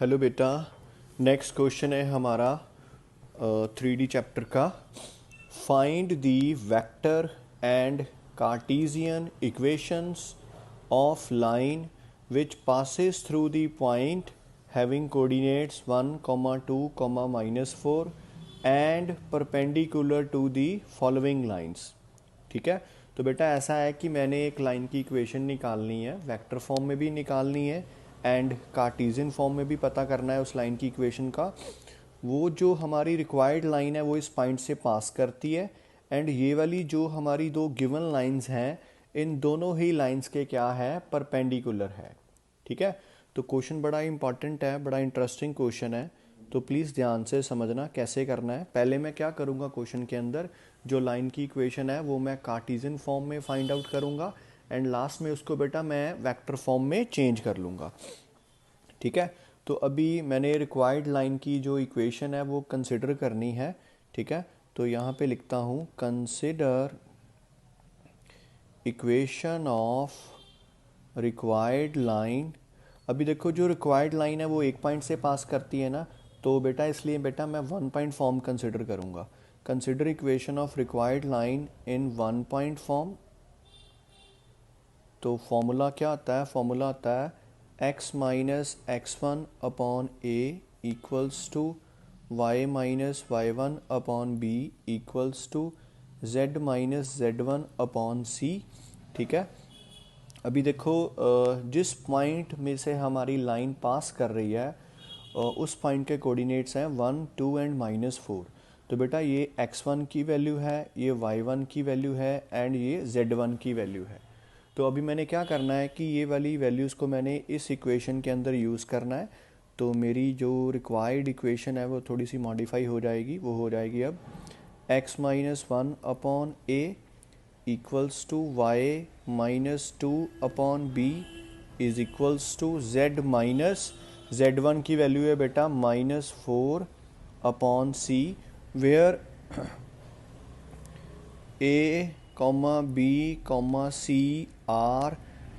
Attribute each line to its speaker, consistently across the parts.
Speaker 1: Hello बेटा। Next question है हमारा 3D चैप्टर का। Find the vector and Cartesian equations of line which passes through the point having coordinates 1, 2, -4 and perpendicular to the following lines. ठीक है, तो बेटा ऐसा है कि मैंने एक लाइन की इक्वेशन निकालनी है, वेक्टर फॉर्म में भी निकालनी है एंड कार्टेशियन फॉर्म में भी पता करना है उस लाइन की इक्वेशन का। वो जो हमारी रिक्वायर्ड लाइन है वो इस पॉइंट से पास करती है एंड ये वाली जो हमारी दो गिवन लाइंस हैं इन दोनों ही लाइंस के क्या है, परपेंडिकुलर है। ठीक है, तो क्वेश्चन बड़ा इंपॉर्टेंट है, बड़ा इंटरेस्टिंग क्वेश्चन है, तो प्लीज़ ध्यान से समझना कैसे करना है। पहले मैं क्या करूँगा, क्वेश्चन के अंदर जो लाइन की इक्वेशन है वो मैं कार्टेशियन फॉर्म में फाइंड आउट करूँगा एंड लास्ट में उसको बेटा मैं वेक्टर फॉर्म में चेंज कर लूँगा। ठीक है, तो अभी मैंने रिक्वायर्ड लाइन की जो इक्वेशन है वो कंसिडर करनी है। ठीक है, तो यहाँ पे लिखता हूँ consider equation of required line. अभी देखो जो रिक्वायर्ड लाइन है वो एक पॉइंट से पास करती है ना, तो बेटा इसलिए बेटा मैं वन पॉइंट फॉर्म कंसिडर करूँगा। Consider equation of required line in one point form. तो फॉर्मूला क्या आता है, फॉर्मूला आता है x minus x1 upon A equals to y minus y1 upon B equals to z minus z1 upon C. ठीक है, अभी देखो जिस पॉइंट में से हमारी लाइन पास कर रही है उस पॉइंट के कोऑर्डिनेट्स हैं 1, 2 एंड -4। तो बेटा ये x1 की वैल्यू है, ये y1 की वैल्यू है एंड ये z1 की वैल्यू है। तो अभी मैंने क्या करना है कि ये वाली वैल्यूज़ को मैंने इस इक्वेशन के अंदर यूज़ करना है। तो मेरी जो रिक्वायर्ड इक्वेशन है वो थोड़ी सी मॉडिफाई हो जाएगी, वो हो जाएगी अब x minus 1 upon A equals to y minus 2 upon B is equals to z minus z1 की वैल्यू है बेटा -4 upon C, where A comma B comma C are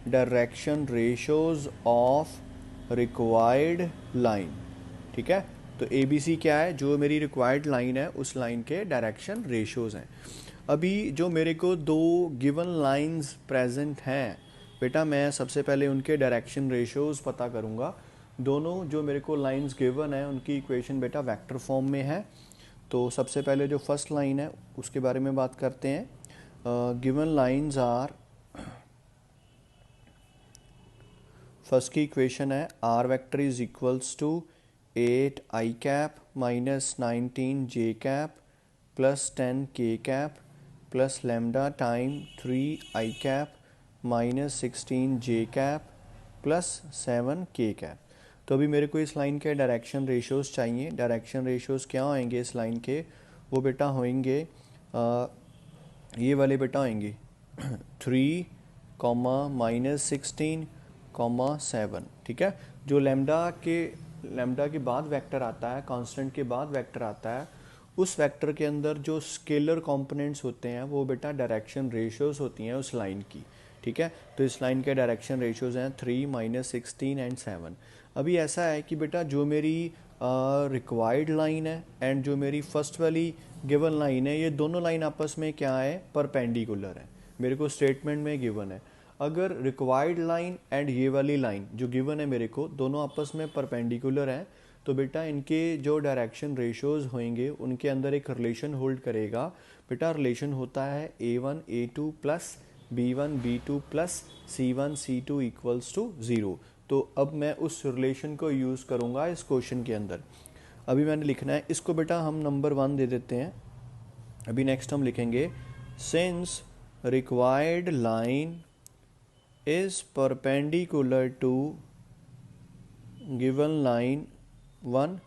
Speaker 1: direction ratios of required line. ठीक है, तो A B C क्या है, जो मेरी रिक्वायर्ड लाइन है उस लाइन के डायरेक्शन रेशोज हैं। अभी जो मेरे को दो गिवन लाइंस प्रेजेंट हैं बेटा, मैं सबसे पहले उनके डायरेक्शन रेशोज पता करूँगा। दोनों जो मेरे को लाइंस गिवन है उनकी इक्वेशन बेटा वेक्टर फॉर्म में है। तो सबसे पहले जो फर्स्ट लाइन है उसके बारे में बात करते हैं। गिवन लाइंस आर, फर्स्ट की इक्वेशन है R vector is equals to 8 I cap minus 19 J cap plus 10 K cap plus lambda time 3 I cap minus 16 J cap plus 7 K cap. तो अभी मेरे को इस लाइन के डायरेक्शन रेशोज़ चाहिए। Direction ratios क्या होंगे इस लाइन के, वो बेटा होंगे ये वाले बेटा होंगे 3 कॉमा -16 कॉमा 7। ठीक है, जो लेमडा के बाद वेक्टर आता है, कांस्टेंट के बाद वेक्टर आता है, उस वेक्टर के अंदर जो स्केलर कंपोनेंट्स होते हैं वो बेटा डायरेक्शन रेशियोज होती हैं उस लाइन की। ठीक है, तो इस लाइन के डायरेक्शन रेशियोज हैं 3, -16 एंड 7। अभी ऐसा है कि बेटा जो मेरी रिक्वायर्ड लाइन है एंड जो मेरी फर्स्ट वाली गिवन लाइन है, ये दोनों लाइन आपस में क्या है, परपेंडिकुलर है। मेरे को स्टेटमेंट में गिवन है अगर रिक्वायर्ड लाइन एंड ये वाली लाइन जो गिवन है मेरे को दोनों आपस में परपेंडिकुलर हैं, तो बेटा इनके जो डायरेक्शन रेशोज़ होंगे उनके अंदर एक रिलेशन होल्ड करेगा। बेटा रिलेशन होता है a1 a2 plus b1 b2 plus c1 c2 equals to 0। तो अब मैं उस रिलेशन को यूज़ करूँगा इस क्वेश्चन के अंदर। अभी मैंने लिखना है इसको बेटा हम नंबर 1 दे देते हैं। अभी नेक्स्ट हम लिखेंगे since required line is perpendicular to given line 1,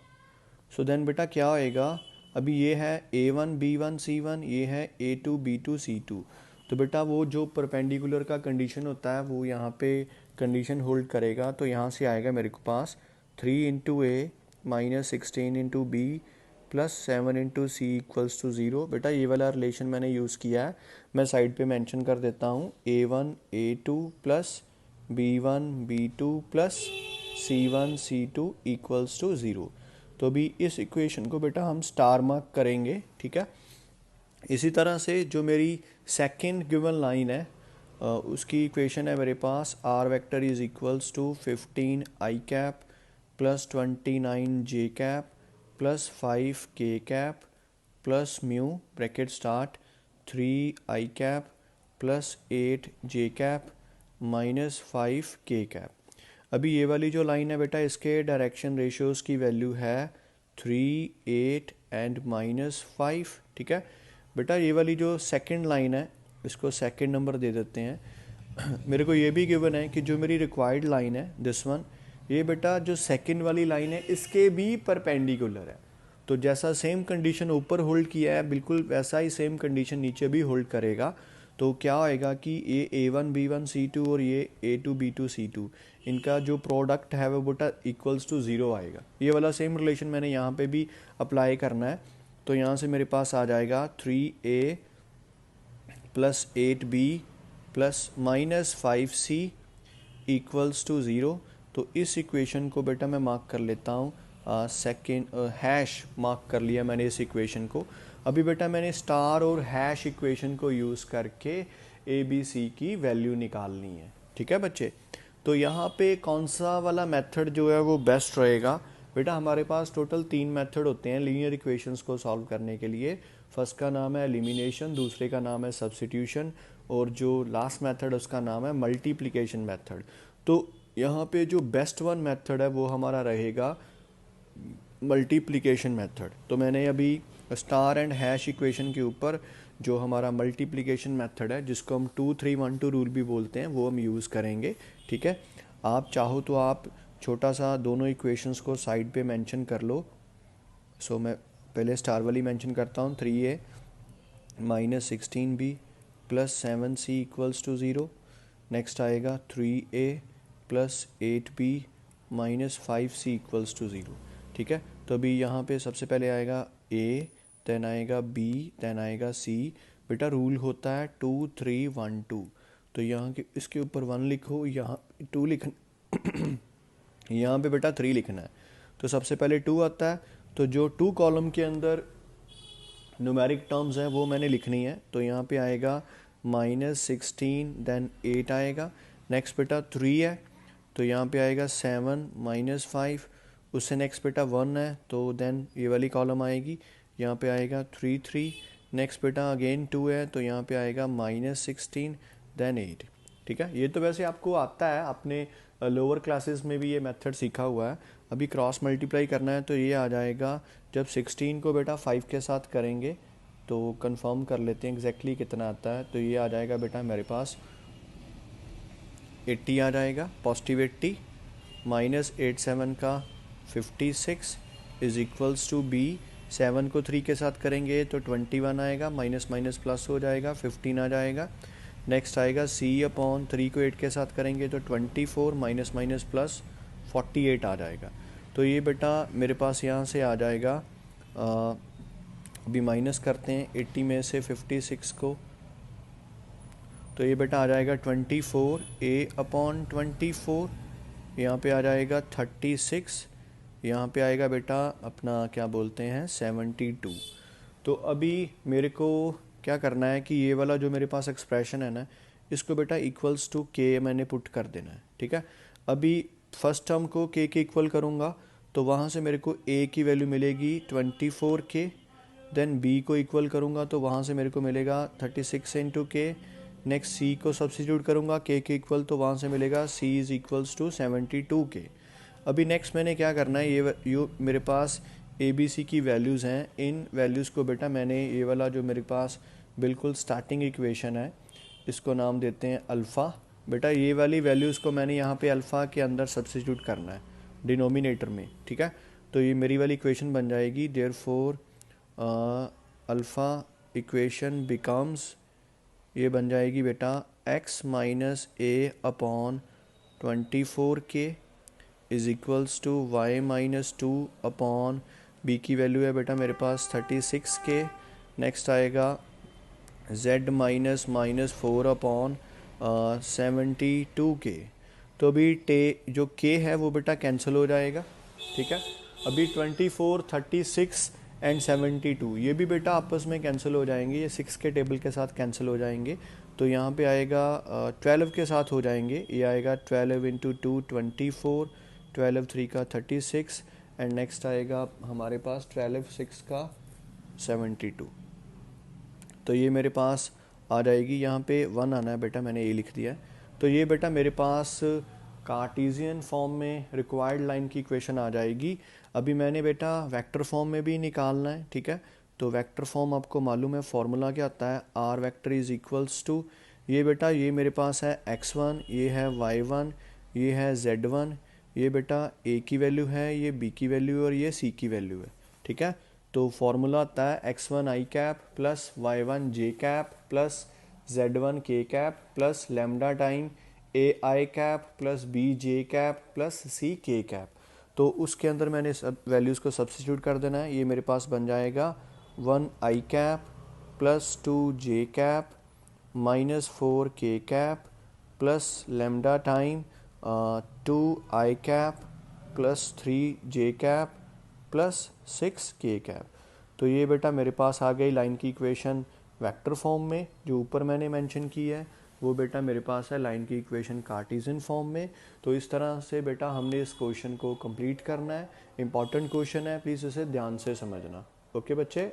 Speaker 1: so then बेटा क्या होएगा, अभी ये है a1 b1 c1, ये है a2 b2 c2। तो बेटा वो जो परपेंडिकुलर का कंडीशन होता है वो यहाँ पे कंडीशन होल्ड करेगा। तो यहाँ से आएगा मेरे को पास 3 into A minus 16 into B plus 7 into C equals to 0। बेटा ये वाला रिलेशन मैंने यूज़ किया है, मैं साइड पे मेंशन कर देता हूँ a1 a2 plus b1 b2 plus C1 C2 equals to 0। तो अभी इस इक्वेशन को बेटा हम स्टार मार्क करेंगे, ठीक है। इसी तरह से जो मेरी सेकंड गिवन लाइन है उसकी इक्वेशन है मेरे पास R vector is equals to 15 I cap plus 29 J cap plus 5 K cap plus mu bracket start 3 I cap plus 8 J cap minus 5 K cap. अभी ये वाली जो लाइन है बेटा इसके डायरेक्शन रेशियोज़ की वैल्यू है 3, 8 एंड -5, ठीक है बेटा। ये वाली जो सेकंड लाइन है इसको सेकंड नंबर दे देते हैं। मेरे को ये भी गिवन है कि जो मेरी रिक्वायर्ड लाइन है दिस वन, ये बेटा जो सेकंड वाली लाइन है इसके भी परपेंडिकुलर है। तो जैसा सेम कंडीशन ऊपर होल्ड किया है बिल्कुल वैसा ही सेम कंडीशन नीचे भी होल्ड करेगा। तो क्या होएगा कि ये A1 B1 C2 और ये A2 B2 C2 इनका जो प्रोडक्ट है वो बेटा इक्वल्स टू 0 आएगा। ये वाला सेम रिलेशन मैंने यहाँ पे भी अप्लाई करना है। तो यहाँ से मेरे पास आ जाएगा 3A plus 8B plus -5C equals to 0। तो इस इक्वेशन को बेटा मैं मार्क कर लेता हूँ, सेकेंड हैश मार्क कर लिया मैंने इस इक्वेशन को। अभी बेटा मैंने स्टार और हैश इक्वेशन को यूज़ करके ABC की वैल्यू निकालनी है, ठीक है बच्चे। तो यहाँ पे कौन सा वाला मेथड जो है वो बेस्ट रहेगा बेटा। हमारे पास टोटल 3 मेथड होते हैं लीनियर इक्वेशंस को सॉल्व करने के लिए। फर्स्ट का नाम है एलिमिनेशन, दूसरे का नाम है सब्स्टिट्यूशन और जो लास्ट मेथड उसका नाम है मल्टीप्लिकेशन मेथड। तो यहाँ पे जो बेस्ट वन मेथड है वो हमारा रहेगा मल्टीप्लिकेशन मेथड। तो मैंने अभी स्टार एंड हैश इक्वेशन के ऊपर जो हमारा मल्टीप्लिकेशन मेथड है जिसको हम 2 3 1 2 रूल भी बोलते हैं वो हम यूज़ करेंगे, ठीक है। आप चाहो तो आप छोटा सा दोनों इक्वेशंस को साइड पे मेंशन कर लो। सो मैं पहले स्टार वाली मेंशन करता हूँ 3A minus 16B plus 7C equals to 0। Next आएगा 3A plus 8B minus 5C equals to 0, ठीक है। तो अभी यहाँ पे सबसे पहले आएगा A, देन आएगा B, देन आएगा C। बेटा रूल होता है 2 3 1 2। तो यहाँ के इसके ऊपर 1 लिखो, यहाँ 2 लिख यहाँ पे बेटा 3 लिखना है। तो सबसे पहले 2 आता है, तो जो 2 कॉलम के अंदर न्यूमेरिक टर्म्स हैं वो मैंने लिखनी है। तो यहाँ पे आएगा -16 देन 8 आएगा। नेक्स्ट बेटा 3 है तो यहाँ पे आएगा 7 -5। उससे नेक्स्ट बेटा 1 है तो देन ये वाली कॉलम आएगी, यहाँ पे आएगा 3 3। नेक्स्ट बेटा अगेन 2 है तो यहाँ पे आएगा -16 देन 8, ठीक है। ये तो वैसे आपको आता है, अपने लोअर क्लासेस में भी ये मेथड सीखा हुआ है। अभी क्रॉस मल्टीप्लाई करना है तो ये आ जाएगा, जब 16 को बेटा 5 के साथ करेंगे तो कंफर्म कर लेते हैं एग्जैक्टली कितना आता है। तो ये आ जाएगा बेटा मेरे पास 80 आ जाएगा, पॉजिटिव 80 माइनस 8 7 का 56 इज इक्वल्स टू B। 7 को 3 के साथ करेंगे तो 21 आएगा, माइनस माइनस प्लस हो जाएगा 15 आ जाएगा। नेक्स्ट आएगा C अपॉन 3 को 8 के साथ करेंगे तो 24 माइनस माइनस प्लस 48 आ जाएगा। तो ये बेटा मेरे पास यहाँ से आ जाएगा, अभी माइनस करते हैं 80 में से 56 को, तो ये बेटा आ जाएगा 24A अपॉन 24। यहाँ पे आ जाएगा 36, यहाँ पे आएगा बेटा अपना क्या बोलते हैं 72। तो अभी मेरे को क्या करना है कि ये वाला जो मेरे पास एक्सप्रेशन है ना इसको बेटा इक्वल्स टू K मैंने पुट कर देना है, ठीक है। अभी फर्स्ट टर्म को K के इक्वल करूँगा तो वहाँ से मेरे को A की वैल्यू मिलेगी 24K। देन B को इक्वल करूँगा तो वहाँ से मेरे को मिलेगा 36 इंटू K। नेक्स्ट C को सब्स्टिट्यूट करूँगा K के इक्वल तो वहाँ से मिलेगा C is equals to 72K। अभी नेक्स्ट मैंने क्या करना है, ये मेरे पास ABC की वैल्यूज़ हैं, इन वैल्यूज़ को बेटा मैंने ये वाला जो मेरे पास बिल्कुल स्टार्टिंग इक्वेशन है इसको नाम देते हैं अल्फ़ा। बेटा ये वाली वैल्यूज़ को मैंने यहाँ पे अल्फ़ा के अंदर सब्स्टिट्यूट करना है डिनोमिनेटर में, ठीक है। तो ये मेरी वाली इक्वेशन बन जाएगी, देयरफॉर अल्फ़ा इक्वेशन बिकम्स, ये बन जाएगी बेटा x minus A upon 24K is equals to y minus 2 upon B की वैल्यू है बेटा मेरे पास 36K। नेक्स्ट आएगा z माइनस 4 अपॉन 72K। तो अभी जो k है वो बेटा कैंसिल हो जाएगा, ठीक है। अभी 24, 36 एंड 72 ये भी बेटा आपस में कैंसिल हो जाएंगे, ये 6 के टेबल के साथ कैंसिल हो जाएंगे। तो यहाँ पे आएगा 12 के साथ हो जाएंगे, ये आएगा 12 इंटू 2 24, 12 3 का 36 एंड नेक्स्ट आएगा हमारे पास 12 6 का 72। तो ये मेरे पास आ जाएगी, यहाँ पे 1 आना है बेटा, मैंने ये लिख दिया है। तो ये बेटा मेरे पास कार्टेशियन फॉर्म में रिक्वायर्ड लाइन की इक्वेशन आ जाएगी। अभी मैंने बेटा वेक्टर फॉर्म में भी निकालना है, ठीक है। तो वेक्टर फॉर्म आपको मालूम है, फॉर्मूला क्या आता है, R vector is equals to, ये बेटा ये मेरे पास है x1, ये है y1, ये है z1, ये बेटा a की वैल्यू है, ये b की वैल्यू है और ये c की वैल्यू है, ठीक है। तो फॉर्मूला आता है x1 i cap plus y1 j cap plus z1 k cap plus lambda time a i cap plus b j cap plus c k cap. तो उसके अंदर मैंने सब वैल्यूज़ को सब्स्टिट्यूट कर देना है। ये मेरे पास बन जाएगा 1 i cap plus 2 j cap minus 4 k cap plus lambda time 2 i cap plus 3 j cap plus 6 k cap. तो ये बेटा मेरे पास आ गई लाइन की इक्वेशन वेक्टर फॉर्म में, जो ऊपर मैंने मेंशन की है वो बेटा मेरे पास है लाइन की इक्वेशन कार्टेशियन फॉर्म में। तो इस तरह से बेटा हमने इस क्वेश्चन को कंप्लीट करना है। इंपॉर्टेंट क्वेश्चन है, प्लीज़ इसे ध्यान से समझना। ओके बच्चे।